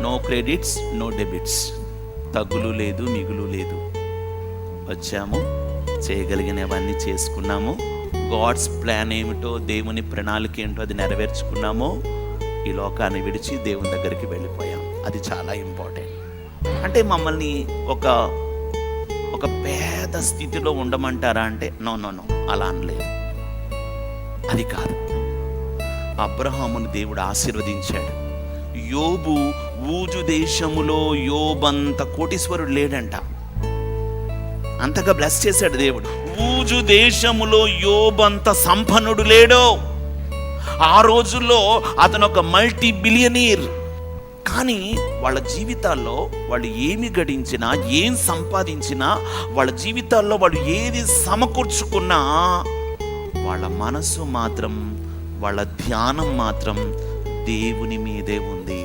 No credits, no debits. తగ్గులు లేదు, మిగులు లేదు. వచ్చాము, చేయగలిగినవన్నీ చేసుకున్నాము. గాడ్స్ ప్లాన్ ఏమిటో, దేవుని ప్రణాళిక ఏంటో అది నెరవేర్చుకున్నాము. ఈ లోకాన్ని విడిచి దేవుని దగ్గరికి వెళ్ళిపోయాం. అది చాలా ఇంపార్టెంట్. అంటే మమ్మల్ని ఒక పేద స్థితిలో ఉండమంటారా అంటే నో, అలా అనలేదు. అది కాదు. అబ్రహామును దేవుడు ఆశీర్వదించాడు. యోబు ఊజు దేశములో యోబంత కోటీశ్వరుడు లేడంట, అంతగా బ్లెస్ చేశాడు దేవుడు. ఊజు దేశములో యోబంత సంపన్నుడు లేడు. ఆ రోజుల్లో అతను ఒక మల్టీ బిలియనీర్. కానీ వాళ్ళ జీవితాల్లో వాళ్ళు ఏమి గడించినా, ఏం సంపాదించినా, వాళ్ళ జీవితాల్లో వాళ్ళు ఏది సమకూర్చుకున్నా, వాళ్ళ మనసు మాత్రం, వాళ్ళ ధ్యానం మాత్రం దేవుని మీదే ఉంది.